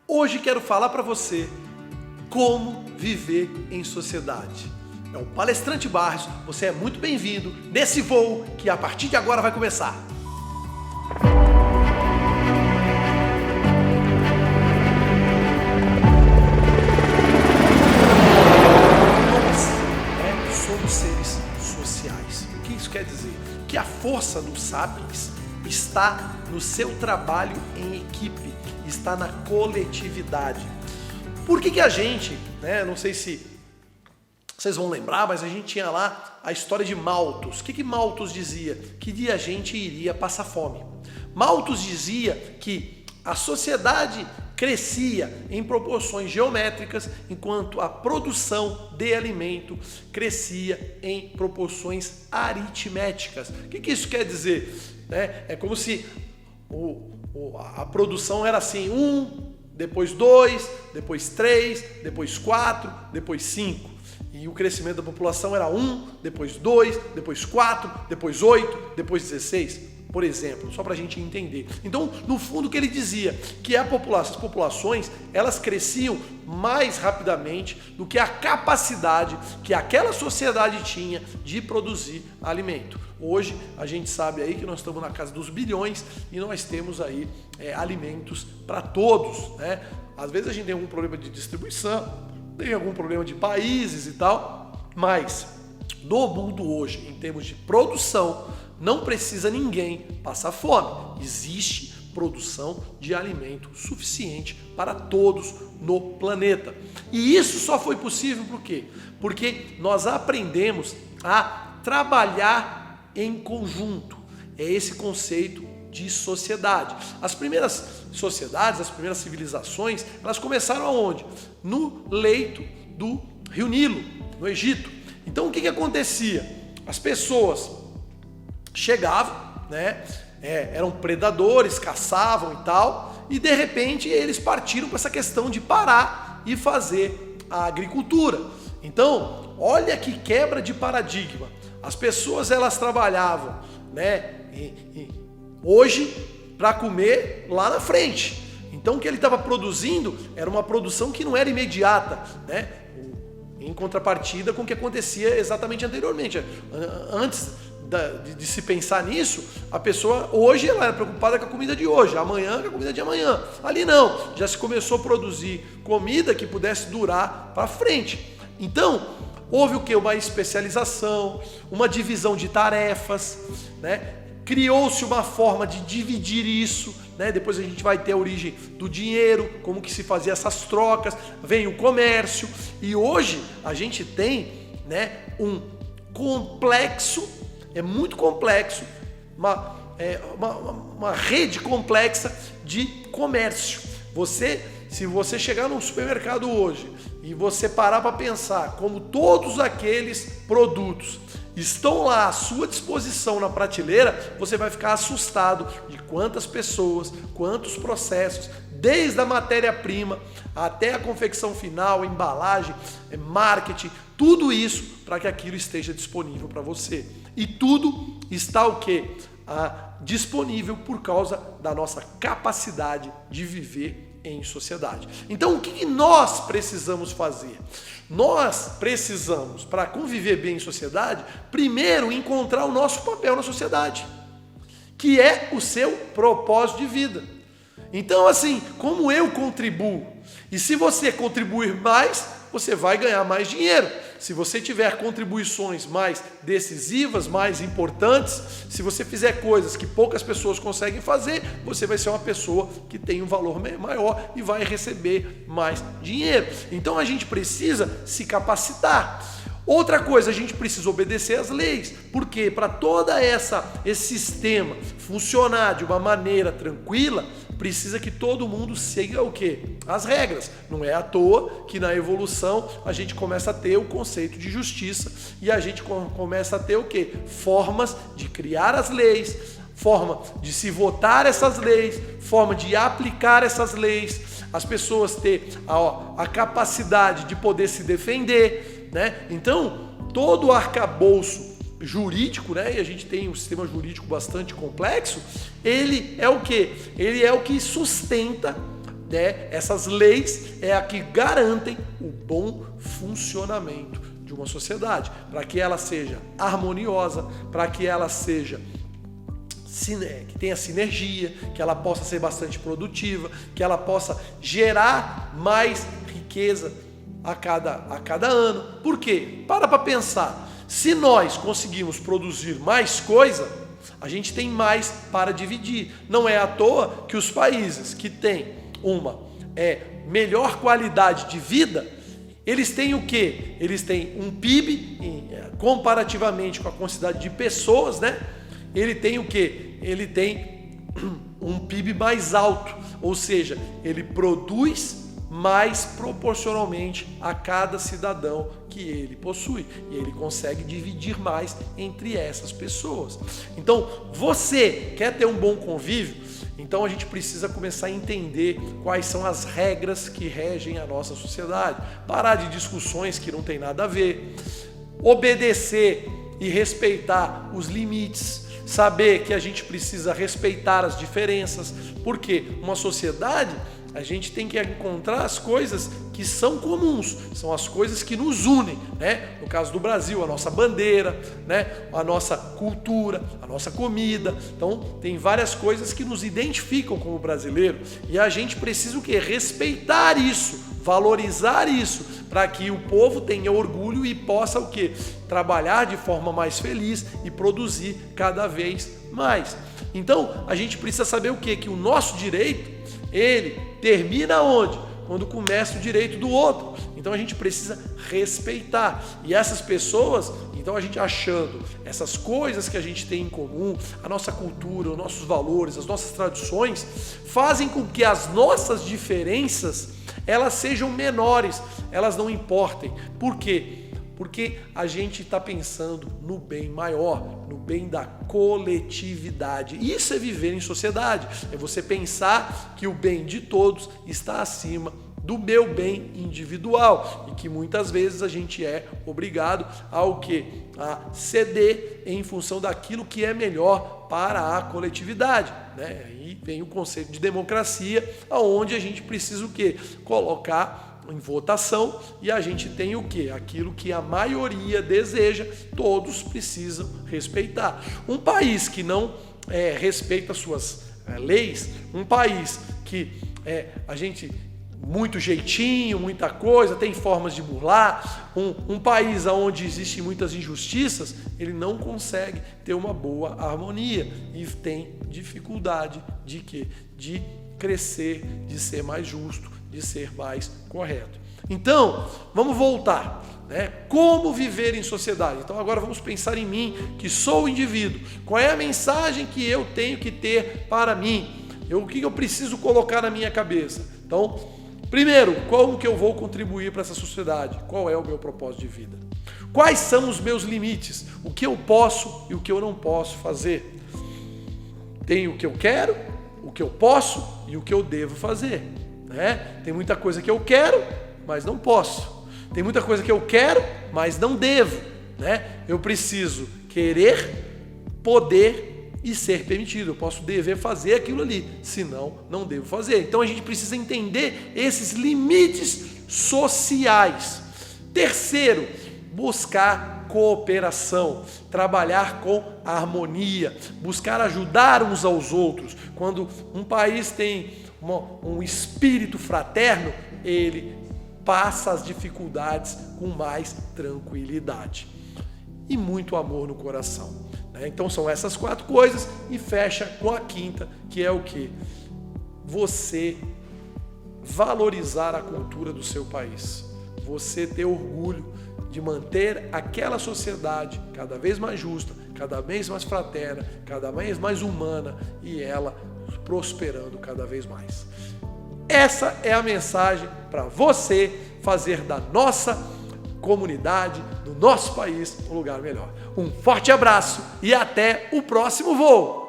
Hoje quero falar para você como viver em sociedade. É o Palestrante Barros, você é muito bem-vindo nesse voo que a partir de agora vai começar. Nós somos seres sociais. O que isso quer dizer? Que a força do Sapiens está no seu trabalho em equipe, está na coletividade. Por que a gente, não sei se vocês vão lembrar, mas a gente tinha lá a história de Malthus. O que Malthus dizia? Que a gente iria passar fome. Malthus dizia que a sociedade crescia em proporções geométricas, enquanto a produção de alimento crescia em proporções aritméticas. O que isso quer dizer? É como se a produção era assim, 1, depois 2, depois 3, depois 4, depois 5. E o crescimento da população era 1, depois 2, depois 4, depois 8, depois 16, por exemplo, só para a gente entender. Então, no fundo, o que ele dizia? Que as populações, elas cresciam mais rapidamente do que a capacidade que aquela sociedade tinha de produzir alimento. Hoje, a gente sabe aí que nós estamos na casa dos bilhões e nós temos aí alimentos para todos, né? Às vezes a gente tem algum problema de distribuição, tem algum problema de países e tal, mas no mundo hoje, em termos de produção, não precisa ninguém passar fome. Existe produção de alimento suficiente para todos no planeta. E isso só foi possível por quê? Porque nós aprendemos a trabalhar em conjunto. É esse conceito de sociedade. As primeiras sociedades, as primeiras civilizações, elas começaram aonde? No leito do Rio Nilo, no Egito. Então o que acontecia? As pessoas chegavam, eram predadores, caçavam e tal, e de repente eles partiram com essa questão de parar e fazer a agricultura. Então, olha que quebra de paradigma. As pessoas elas trabalhavam, hoje para comer lá na frente. Então o que ele estava produzindo era uma produção que não era imediata, em contrapartida com o que acontecia exatamente anteriormente. Antes de se pensar nisso, a pessoa hoje ela era preocupada com a comida de hoje, amanhã com a comida de amanhã. Ali não, já se começou a produzir comida que pudesse durar para frente. Então, houve o quê? Uma especialização, uma divisão de tarefas, criou-se uma forma de dividir isso, depois a gente vai ter a origem do dinheiro, como que se fazia essas trocas, vem o comércio, e hoje a gente tem um complexo, é muito complexo, uma rede complexa de comércio. Se você chegar num supermercado hoje e você parar para pensar como todos aqueles produtos estão lá à sua disposição na prateleira, você vai ficar assustado de quantas pessoas, quantos processos, desde a matéria-prima até a confecção final, a embalagem, marketing, tudo isso para que aquilo esteja disponível para você. E tudo está o quê? Disponível por causa da nossa capacidade de viver em sociedade. Então, o que nós precisamos fazer? Nós precisamos, para conviver bem em sociedade, primeiro encontrar o nosso papel na sociedade, que é o seu propósito de vida. Então, assim, como eu contribuo? E se você contribuir mais, você vai ganhar mais dinheiro. Se você tiver contribuições mais decisivas, mais importantes, se você fizer coisas que poucas pessoas conseguem fazer, você vai ser uma pessoa que tem um valor maior e vai receber mais dinheiro. Então a gente precisa se capacitar. Outra coisa, a gente precisa obedecer às leis, porque para toda esse sistema funcionar de uma maneira tranquila, precisa que todo mundo siga o quê? As regras. Não é à toa que na evolução a gente começa a ter o conceito de justiça e a gente começa a ter o quê? Formas de criar as leis, forma de se votar essas leis, forma de aplicar essas leis, as pessoas ter a capacidade de poder se defender, Então, todo o arcabouço jurídico, e a gente tem um sistema jurídico bastante complexo, ele é o quê? Ele é o que sustenta Essas leis é a que garantem o bom funcionamento de uma sociedade, para que ela seja harmoniosa, para que ela seja que tenha sinergia, que ela possa ser bastante produtiva, que ela possa gerar mais riqueza a cada ano. Por quê? Para pensar. Se nós conseguimos produzir mais coisa, a gente tem mais para dividir. Não é à toa que os países que têm uma melhor qualidade de vida, eles têm o quê? Eles têm um PIB, comparativamente com a quantidade de pessoas, né? Ele tem o quê? Ele tem um PIB mais alto, ou seja, ele produz mais proporcionalmente a cada cidadão que ele possui, e ele consegue dividir mais entre essas pessoas. Então, você quer ter um bom convívio? Então a gente precisa começar a entender quais são as regras que regem a nossa sociedade, parar de discussões que não tem nada a ver, obedecer e respeitar os limites, saber que a gente precisa respeitar as diferenças, porque uma sociedade, a gente tem que encontrar as coisas que são comuns, são as coisas que nos unem, né? No caso do Brasil, a nossa bandeira, né? A nossa cultura, a nossa comida. Então, tem várias coisas que nos identificam como brasileiro, e a gente precisa o quê? Respeitar isso, valorizar isso, para que o povo tenha orgulho e possa o quê? Trabalhar de forma mais feliz e produzir cada vez mais. Então, a gente precisa saber o quê? Que o nosso direito, ele termina onde? Quando começa o direito do outro. Então a gente precisa respeitar. E essas pessoas, então a gente achando essas coisas que a gente tem em comum, a nossa cultura, os nossos valores, as nossas tradições, fazem com que as nossas diferenças, elas sejam menores, elas não importem. Por quê? Porque a gente está pensando no bem maior, no bem da coletividade. Isso é viver em sociedade, é você pensar que o bem de todos está acima do meu bem individual, e que muitas vezes a gente é obrigado ao quê? A ceder em função daquilo que é melhor para a coletividade, né? Aí vem o conceito de democracia, onde a gente precisa o quê? Colocar em votação, e a gente tem o quê? Aquilo que a maioria deseja, todos precisam respeitar. Um país que não respeita suas leis, um país que a gente muito jeitinho, muita coisa, tem formas de burlar, um país onde existem muitas injustiças, ele não consegue ter uma boa harmonia e tem dificuldade de quê? De crescer, de ser mais justo, de ser mais correto. Então, vamos voltar, né? Como viver em sociedade? Então agora vamos pensar em mim, que sou o indivíduo. Qual é a mensagem que eu tenho que ter para mim? O que eu preciso colocar na minha cabeça? Então, primeiro, como que eu vou contribuir para essa sociedade? Qual é o meu propósito de vida? Quais são os meus limites? O que eu posso e o que eu não posso fazer? Tenho o que eu quero, o que eu posso e o que eu devo fazer. Tem muita coisa que eu quero, mas não posso. Tem muita coisa que eu quero, mas não devo, né? Eu preciso querer, poder e ser permitido. Eu posso dever fazer aquilo ali, senão não devo fazer. Então a gente precisa entender esses limites sociais. Terceiro, buscar cooperação, trabalhar com harmonia, buscar ajudar uns aos outros. Quando um país tem um espírito fraterno, ele passa as dificuldades com mais tranquilidade e muito amor no coração, né? Então são essas 4 coisas, e fecha com a quinta, que é o que? Você valorizar a cultura do seu país, você ter orgulho de manter aquela sociedade cada vez mais justa, cada vez mais fraterna, cada vez mais humana, e ela prosperando cada vez mais. Essa é a mensagem para você fazer da nossa comunidade, do nosso país, um lugar melhor. Um forte abraço e até o próximo voo!